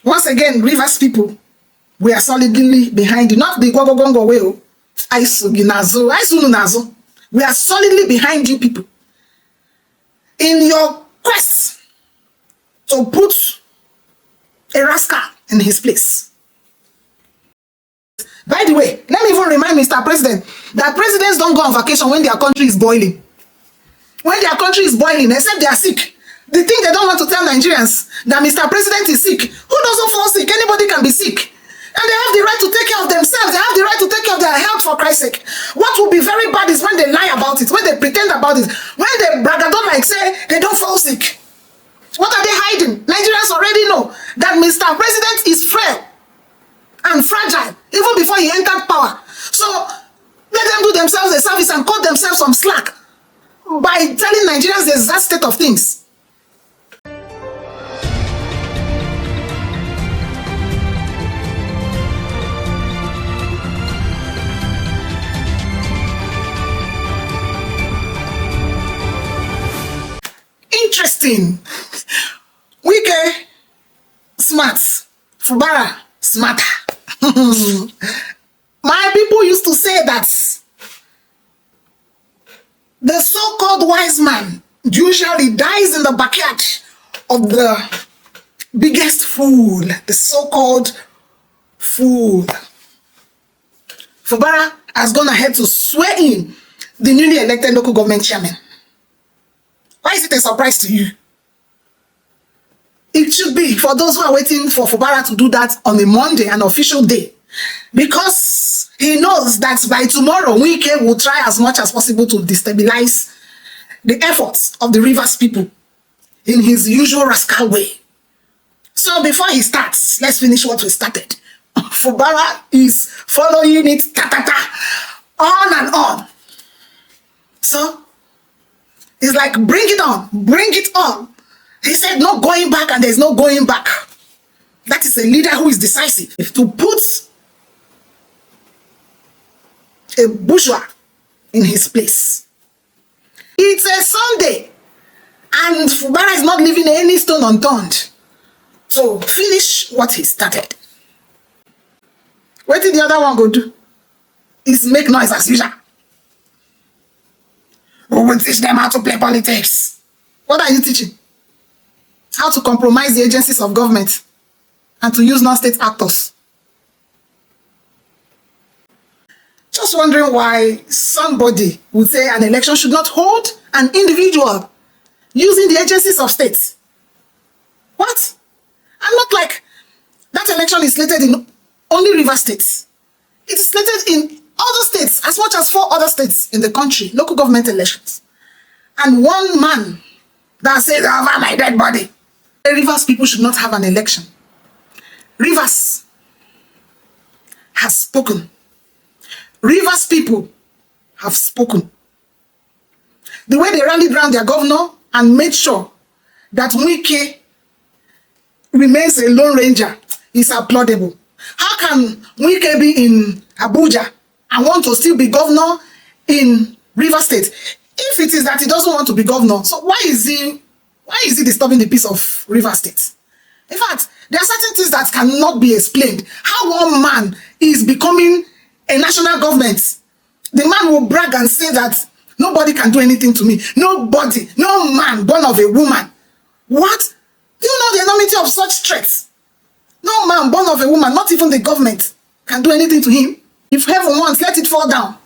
Once again, Rivers people, we are solidly behind you. Not the Gogogongo way. We are solidly behind you people. In your quest to put a rascal in his place. By the way, let me even remind Mr. President that presidents don't go on vacation when their country is boiling. When their country is boiling, except they are sick. The thing they don't want to tell Nigerians that Mr. President is sick. Who doesn't fall sick? Anybody can be sick. And they have the right to take care of themselves. They have the right to take care of their health, for Christ's sake. What will be very bad is when they lie about it, when they pretend about it, when they bragadon like say they don't fall sick. What are they hiding? Nigerians already know that Mr. President is frail and fragile even before he entered power. So let them do themselves a service and cut themselves some slack by telling Nigerians the exact state of things. Interesting. WIKE smart. Fubara smarter. My people used to say that the so-called wise man usually dies in the backyard of the biggest fool, the so-called fool. Fubara has gone ahead to swear in the newly elected local government chairman. Why is it a surprise to you? It should be for those who are waiting for Fubara to do that on a Monday, an official day. Because he knows that by tomorrow, WIKE will try as much as possible to destabilize the efforts of the Rivers people in his usual rascal way. So before he starts, let's finish what we started. Fubara is following it on and on. So it's like, bring it on, bring it on. He said no going back, and there's no going back. That is a leader who is decisive. If to put a bourgeois in his place. It's a Sunday, and Fubara is not leaving any stone unturned to finish what he started. What did the other one go do? Is make noise as usual. We will teach them how to play politics. What are you teaching? How to compromise the agencies of government and to use non-state actors. Just wondering why somebody would say an election should not hold an individual using the agencies of states. What? And not like that election is slated in only Rivers states. It is slated in other states, as much as 4 other states in the country, local government elections. And one man that says, over my dead body, the Rivers people should not have an election. Rivers has spoken. Rivers people have spoken. The way they rallied around their governor and made sure that WIKE remains a lone ranger is applaudable. How can WIKE be in Abuja and want to still be governor in Rivers State? If it is that he doesn't want to be governor, so why is he disturbing the peace of Rivers State? In fact, there are certain things that cannot be explained. How one man is becoming a national government. The man will brag and say that nobody can do anything to me. Nobody, no man born of a woman. What? Do you know the enormity of such threats? No man born of a woman, not even the government, can do anything to him. If heaven wants, let it fall down.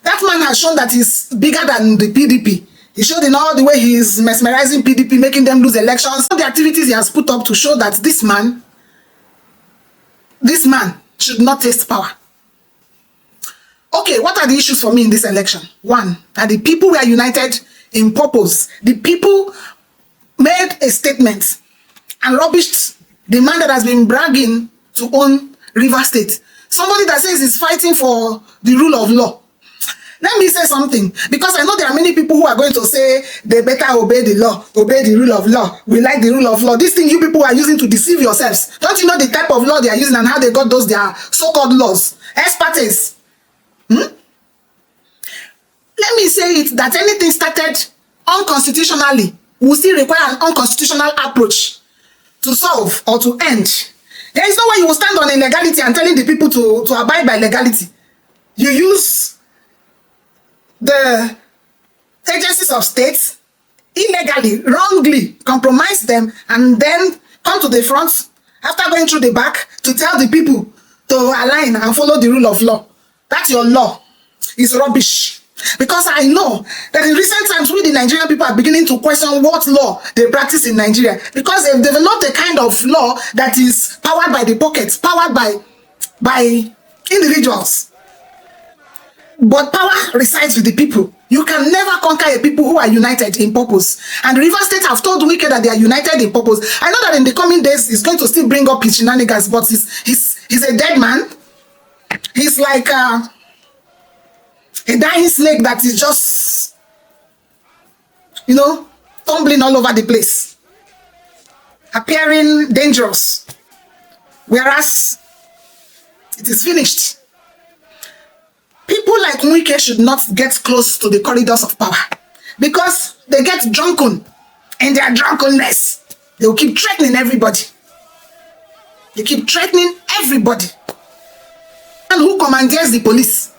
That man has shown that he's bigger than the PDP. He showed in all the way he is mesmerizing PDP, making them lose elections. All the activities he has put up to show that this man should not taste power. Okay, what are the issues for me in this election? One, that the people were united in purpose. The people made a statement and rubbished the man that has been bragging to own Rivers State. Somebody that says he's fighting for the rule of law. Let me say something, because I know there are many people who are going to say they better obey the law, obey the rule of law. We like the rule of law. This thing you people are using to deceive yourselves. Don't you know the type of law they are using and how they got those their so-called laws? Expertise. Let me say it that anything started unconstitutionally will still require an unconstitutional approach to solve or to end. There is no way you will stand on illegality and telling the people to abide by legality. You use the agencies of states illegally, wrongly, compromise them, and then come to the front after going through the back to tell the people to align and follow the rule of law. That your law is rubbish. Because I know that in recent times, we the Nigerian people are beginning to question what law they practice in Nigeria. Because they've developed a kind of law that is powered by the pockets, powered by individuals. But power resides with the people. You can never conquer a people who are united in purpose. And the River State have told WIKE that they are united in purpose. I know that in the coming days, he's going to still bring up his shenanigans, but he's a dead man. He's like a dying snake that is just, tumbling all over the place, appearing dangerous, whereas it is finished. People like WIKE should not get close to the corridors of power because they get drunken. In their drunkenness, they will keep threatening everybody. They keep threatening everybody. And who commandeers the police?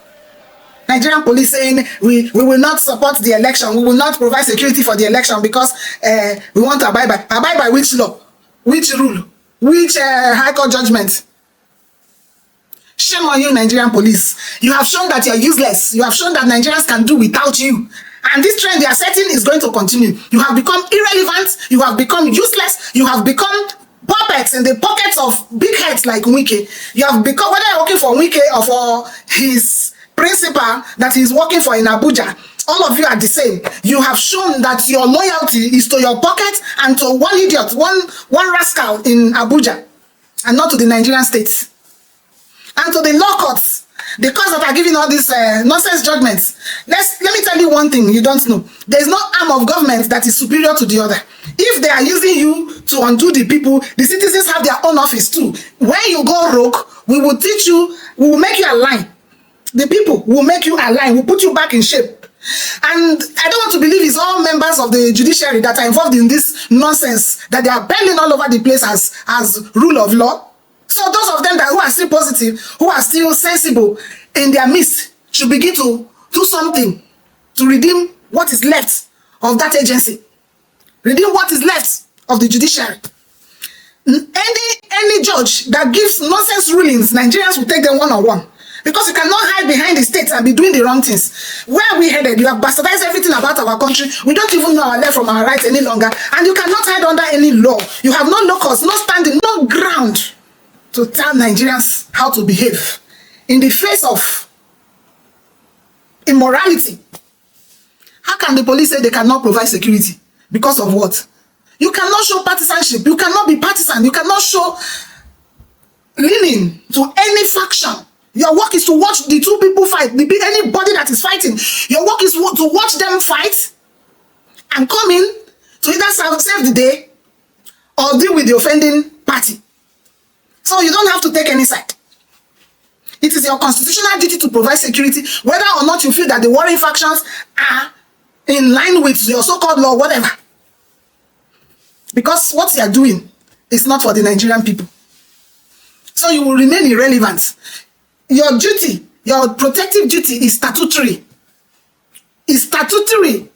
Nigerian police saying we will not support the election, we will not provide security for the election because we want to abide by which law, which rule, which high court judgment. Shame on you, Nigerian police. You have shown that you are useless. You have shown that Nigerians can do without you. And this trend they are setting is going to continue. You have become irrelevant. You have become useless. You have become puppets in the pockets of big heads like WIKE. You have become, whether you're working for WIKE or for his principal that he's working for in Abuja, all of you are the same. You have shown that your loyalty is to your pocket and to one idiot, one rascal in Abuja, and not to the Nigerian state. And to the law courts, the courts that are giving all these nonsense judgments. Let me tell you one thing you don't know. There is no arm of government that is superior to the other. If they are using you to undo the people, the citizens have their own office too. When you go rogue, we will teach you, we will make you align. The people will make you align, will put you back in shape. And I don't want to believe it's all members of the judiciary that are involved in this nonsense, that they are bending all over the place as rule of law. So those of them who are still positive, who are still sensible in their midst, should begin to do something to redeem what is left of that agency. Redeem what is left of the judiciary. Any judge that gives nonsense rulings, Nigerians will take them one-on-one. Because you cannot hide behind the state and be doing the wrong things. Where are we headed? You have bastardized everything about our country. We don't even know our left from our right any longer. And you cannot hide under any law. You have no locus, no standing, no ground to tell Nigerians how to behave in the face of immorality. How can the police say they cannot provide security? Because of what? You cannot show partisanship. You cannot be partisan. You cannot show leaning to any faction. Your work is to watch the two people fight. Anybody that is fighting, your work is to watch them fight and come in to either save the day or deal with the offending party. So you don't have to take any side. It is your constitutional duty to provide security, whether or not you feel that the warring factions are in line with your so-called law, whatever. Because what you are doing is not for the Nigerian people. So you will remain irrelevant. Your duty, your protective duty is statutory. It's statutory.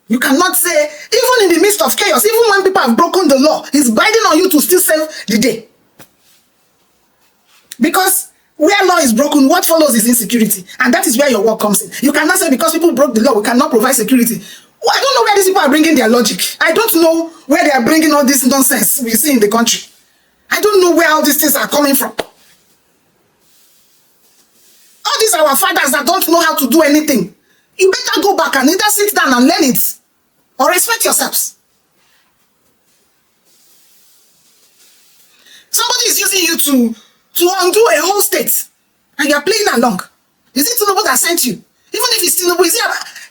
You cannot say, even in the midst of chaos, even when people have broken the law, it's binding on you to still save the day. Because where law is broken, what follows is insecurity. And that is where your work comes in. You cannot say because people broke the law, we cannot provide security. Well, I don't know where these people are bringing their logic. I don't know where they are bringing all this nonsense we see in the country. I don't know where all these things are coming from. All these are our fathers that don't know how to do anything. You better go back and either sit down and learn it or respect yourselves. Somebody is using you to undo a whole state and you're playing along. Is it Tinubu that sent you? Even if it's Tinubu,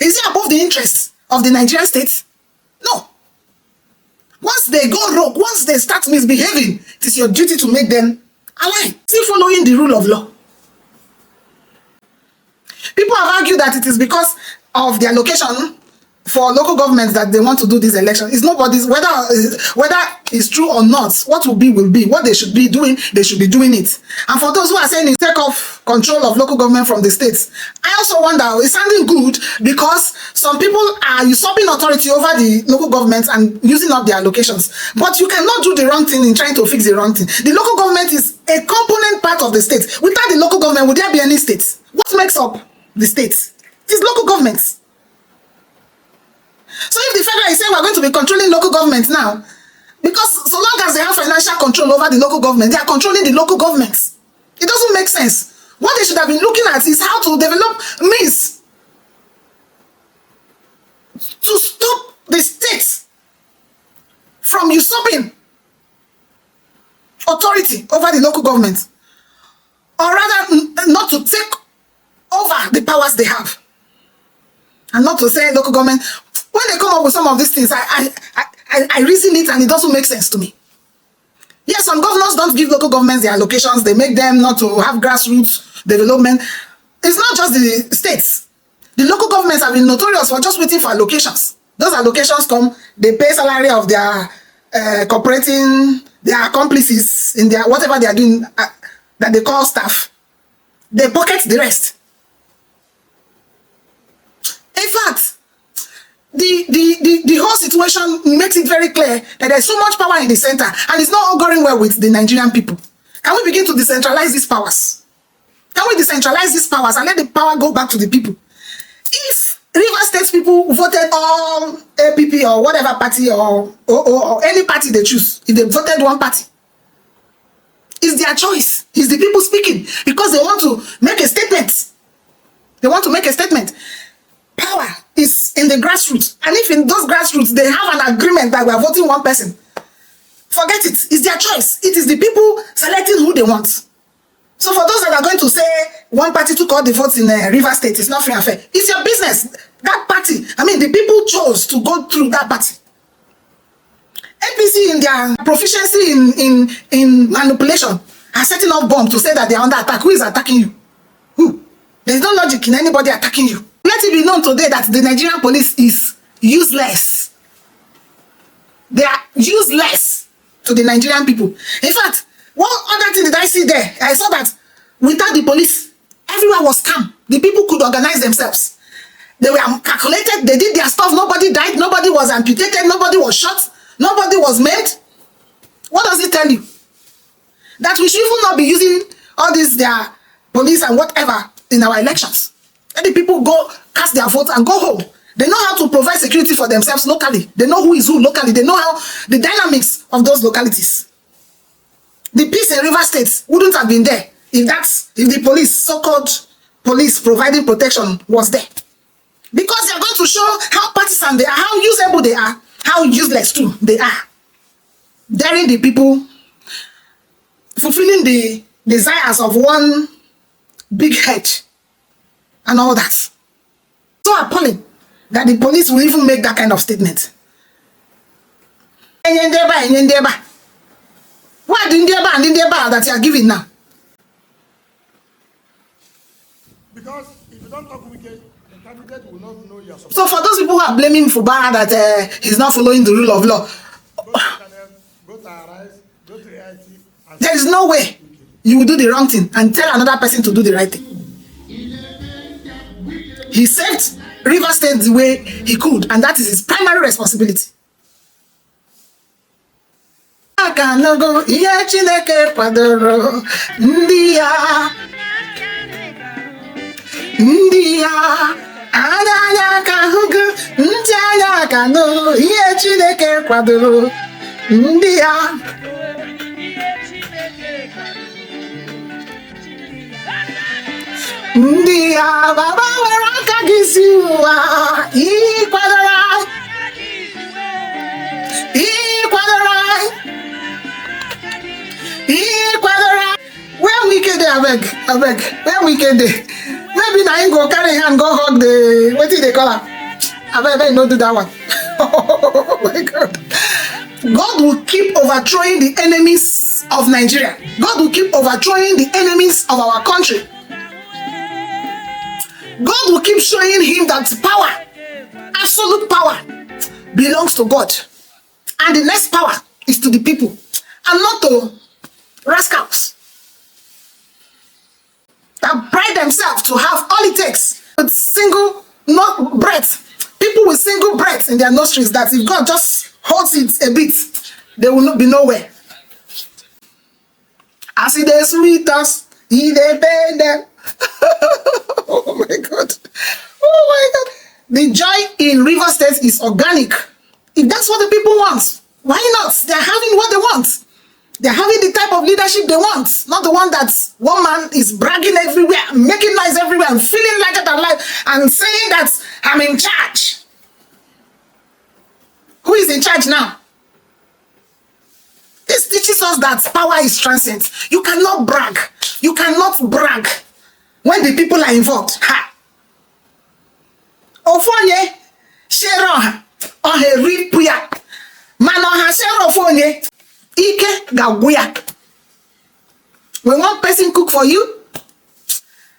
is it above the interests of the Nigerian state? No. Once they go rogue, once they start misbehaving, it is your duty to make them align, still following the rule of law. People have argued that it is because of their location for local governments that they want to do this election. It's nobody's, whether it's true or not, what will be will be. What they should be doing, they should be doing it. And for those who are saying it's take off control of local government from the states, I also wonder, it's sounding good because some people are usurping authority over the local governments and using up their allocations. But you cannot do the wrong thing in trying to fix the wrong thing. The local government is a component part of the state. Without the local government, would there be any states? What makes up the states? It is local governments. So if the federal is saying we're going to be controlling local government now, because so long as they have financial control over the local government, they are controlling the local governments. It doesn't make sense. What they should have been looking at is how to develop means to stop the states from usurping authority over the local government, or rather not to take over the powers they have, and not to say local government. When they come up with some of these things, I reason it and it doesn't make sense to me. Yes, some governors don't give local governments their allocations. They make them not to have grassroots development. It's not just the states. The local governments have been notorious for just waiting for allocations. Those allocations come, they pay salary of their cooperating, their accomplices in their whatever they are doing that they call staff. They pocket the rest. In fact, the whole situation makes it very clear that there's so much power in the center and it's not all going well with the Nigerian people. Can we begin to decentralize these powers? Can we decentralize these powers and let the power go back to the people? If River State people voted all APP or whatever party or any party they choose, if they voted one party, it's their choice. It's the people speaking because they want to make a statement. They want to make a statement. Power is in the grassroots, and if in those grassroots they have an agreement that we are voting one person, forget it. It's their choice. It is the people selecting who they want. So for those that are going to say one party took all the votes in River State, it's not free and fair. It's your business. That party, I mean, the people chose to go through that party. APC in their proficiency in manipulation are setting up bombs to say that they are under attack. Who is attacking you? Who? There's no logic in anybody attacking you. Let it be known today that the Nigerian police is useless. They are useless to the Nigerian people. In fact, one other thing that I see there, I saw that without the police, everywhere was calm. The people could organize themselves. They were calculated, they did their stuff, nobody died, nobody was amputated, nobody was shot, nobody was maimed. What does it tell you? That we should even not be using all this, their police and whatever in our elections. Let the people go cast their vote and go home. They know how to provide security for themselves locally. They know who is who locally. They know how the dynamics of those localities. The peace in River State wouldn't have been there if the police, so-called police providing protection was there. Because they are going to show how partisan they are, how usable they are, how useless too they are. Daring the people, fulfilling the desires of one big head and all that. So appalling that the police will even make that kind of statement. What the Ndeba and Ndeba that you are giving now? Because if you don't talk wicked, the candidate will not know you are supposed. So for those people who are blaming Fubara that he's not following the rule of law, go to Arise, go to AIT. There is no way you will do the wrong thing and tell another person to do the right thing. He saved River State the way he could, and that is his primary responsibility. Ndia baba weraka gisiwa ikwadara where WIKE dey abeg where WIKE dey maybe na him go carry hand go hug the wetin they call am abeg no do that one. Oh my God. God will keep overthrowing the enemies of Nigeria. God will keep overthrowing the enemies of our country. God will keep showing him that power absolute power belongs to God. And the next power is to the people and not to rascals that pride themselves to have all it takes with single breath. People with single breath in their nostrils, that if God just holds it a bit, they will not be nowhere. As it is sweet us, he they pay them. Oh my God. Oh my God. The joy in River State is organic. If that's what the people want, why not? They're having what they want. They're having the type of leadership they want, not the one that one man is bragging everywhere, making noise everywhere, and feeling like it alive, and saying that I'm in charge. Who is in charge now? This teaches us that power is transient. You cannot brag. You cannot brag when the people are involved. Ha! Ofonye, Sheron, Ohe Ripuya, Manoha Sherofonye. Ike Gaguya. When one person cook for you,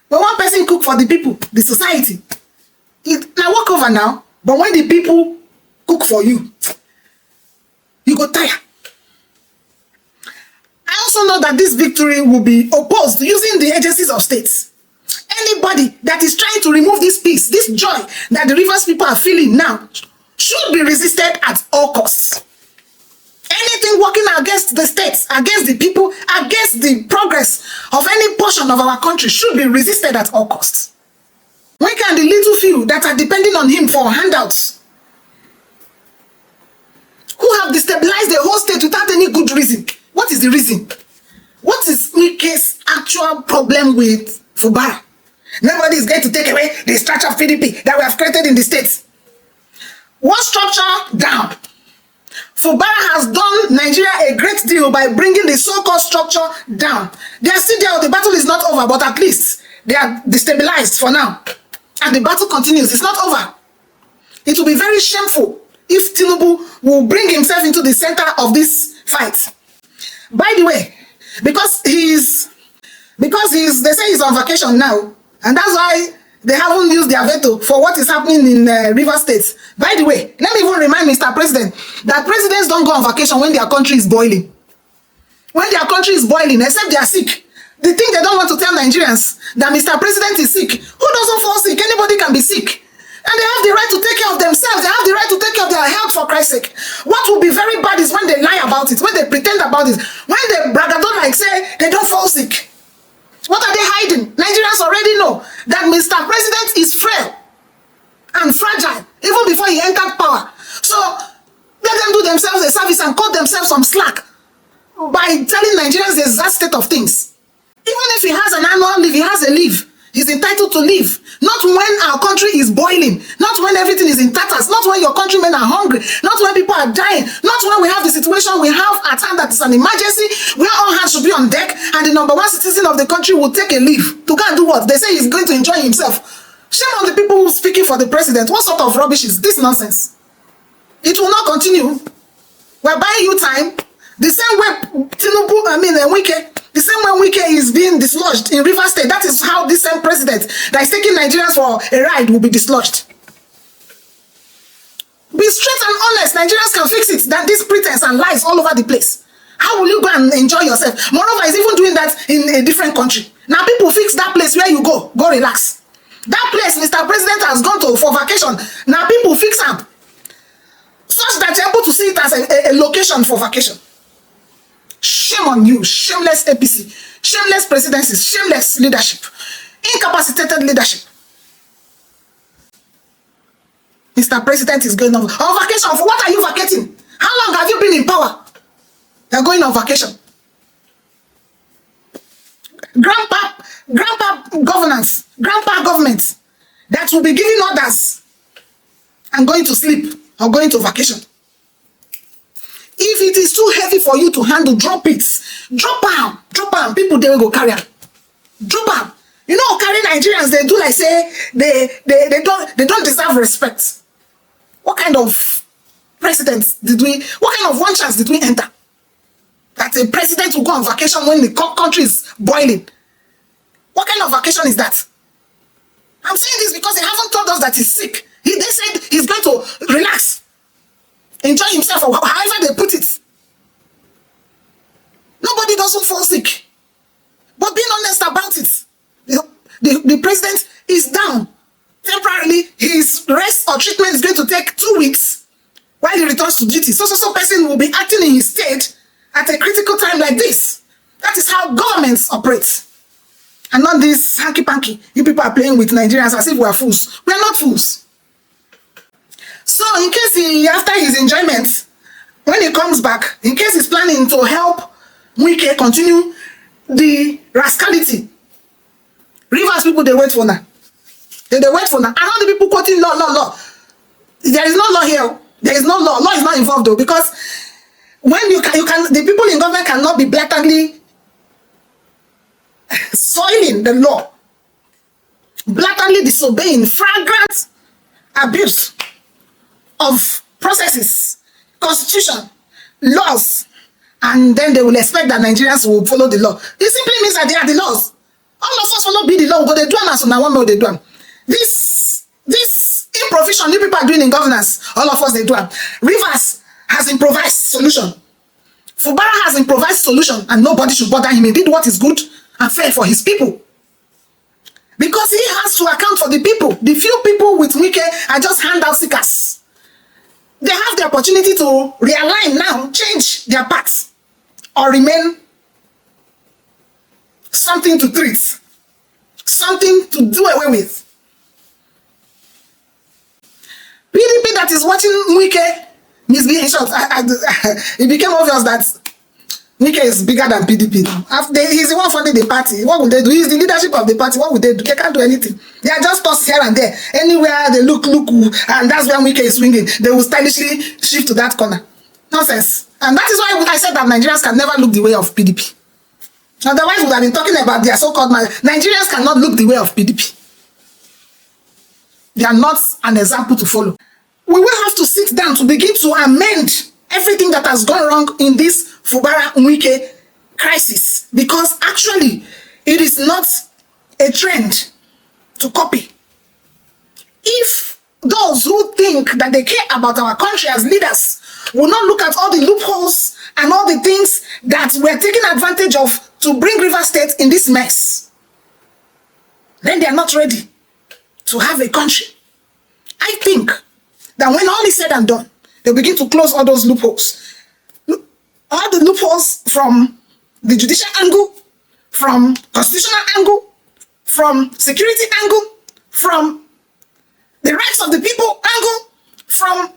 when one person cook for the people, the society, it now walk over now. But when the people cook for you, you go tired. I also know that this victory will be opposed using the agencies of states. Anybody that is trying to remove this peace, this joy that the Rivers people are feeling now, should be resisted at all costs. Anything working against the states, against the people, against the progress of any portion of our country should be resisted at all costs. When can the little few that are depending on him for handouts, who have destabilized the whole state without any good reason? What is the reason? What is WIKE's actual problem with Fubara? Nobody is going to take away the structure of PDP that we have created in the states. One structure down. Fubara has done Nigeria a great deal by bringing the so-called structure down. They are still there, the battle is not over, but at least they are destabilized for now. And the battle continues, it's not over. It will be very shameful if Tinubu will bring himself into the center of this fight. By the way, because they say he's on vacation now, and that's why they haven't used their veto for what is happening in River State. By the way, let me even remind Mr. President that presidents don't go on vacation when their country is boiling. When their country is boiling, except they are sick. They think they don't want to tell Nigerians that Mr. President is sick. Who doesn't fall sick? Anybody can be sick. And they have the right to take care of themselves. They have the right to take care of their health, for Christ's sake. What will be very bad is when they lie about it, when they pretend about it, when they bragadon like say they don't fall sick. What are they hiding? Nigerians already know that Mr. President is frail and fragile even before he entered power. So let them do themselves a service and cut themselves some slack by telling Nigerians the exact state of things. Even if he has an annual leave, he has a leave. He's entitled to leave. Not when our country is boiling. Not when everything is in tatters. Not when your countrymen are hungry. Not when people are dying. Not when we have the situation we have at hand that is an emergency where all hands should be on deck and the number one citizen of the country will take a leave to go and do what? They say he's going to enjoy himself. Shame on the people speaking for the president. What sort of rubbish is this nonsense? It will not continue. We're buying you time. The same way WIKE, the same way WIKE is being dislodged in River State, that is how this same president that is taking Nigerians for a ride will be dislodged. Be straight and honest. Nigerians can fix it than this pretense and lies all over the place. How will you go and enjoy yourself? Moreover, he's even doing that in a different country. Now people fix that place where you go relax. That place Mr. President has gone to for vacation. Now people fix up such that you're able to see it as a location for vacation. Shame on you, shameless APC, shameless presidencies, shameless leadership, incapacitated leadership. Mr. President is going on vacation. For what are you vacating? How long have you been in power? You're going on vacation. Grandpa governance, grandpa government that will be giving orders and going to sleep or going to vacation. If it is too heavy for you to handle, drop it. Drop am. People they will go carry am. Drop am. You know, carry Nigerians, they do like say they don't deserve respect. What kind of president what kind of one chance did we enter? That a president will go on vacation when the country is boiling. What kind of vacation is that? I'm saying this because they haven't told us that he's sick. They said he's going to relax, enjoy himself, or however they put it. Nobody doesn't fall sick. But being honest about it, the president is down. Temporarily, his rest or treatment is going to take 2 weeks while he returns to duty. So person will be acting in his stead at a critical time like this. That is how governments operate. And not this hanky-panky. You people are playing with Nigerians as if we are fools. We are not fools. So in case after his enjoyment, when he comes back, in case he's planning to help WIKE continue the rascality, Rivers people, they wait for now. They wait for now. And all the people quoting law. There is no law here. There is no law. Law is not involved though, because when you can, the people in government cannot be blatantly soiling the law, blatantly disobeying, flagrant abuse of processes, constitution, laws, and then they will expect that Nigerians will follow the law. It simply means that they are the laws. All of us will not be the law, but they do them as now one more they do them. This improvisation you people are doing in governance, all of us they do them. Rivers has improvised solution. Fubara has improvised solution, and nobody should bother him. He did what is good and fair for his people. Because he has to account for the people. The few people with WIKE are just handout seekers. They have the opportunity to realign now, change their paths, or remain something to treat, something to do away with. PDP that is watching WIKE misbehave. In short, it became obvious that WIKE is bigger than PDP now. He's the one funding the party. What will they do? He's the leadership of the party. What will they do? They can't do anything. They are just tossed here and there. Anywhere they look, and that's where WIKE is swinging. They will stylishly shift to that corner. Nonsense. And that is why I said that Nigerians can never look the way of PDP. Otherwise, we would have been talking about their so-called Nigerians cannot look the way of PDP. They are not an example to follow. We will have to sit down to begin to amend everything that has gone wrong in this Fubara WIKE crisis, because actually it is not a trend to copy. If those who think that they care about our country as leaders will not look at all the loopholes and all the things that we're taking advantage of to bring Rivers State in this mess, then they are not ready to have a country. I think that when all is said and done, they'll begin to close all those loopholes. All the loopholes from the judicial angle, from constitutional angle, from security angle, from the rights of the people angle, from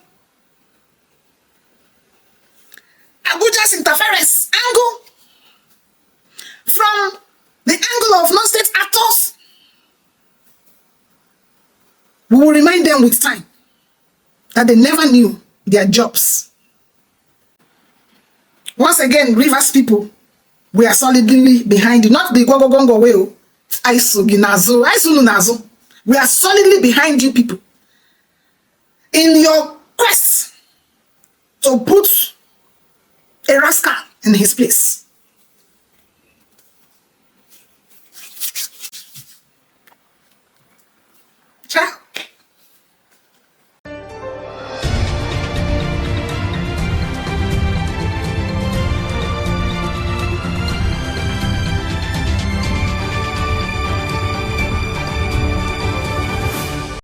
Abuja's interference angle, from the angle of non-state actors. We will remind them with time that they never knew their jobs. Once again, Rivers people, we are solidly behind you. Not the go way. We are solidly behind you people in your quest to put a rascal in his place.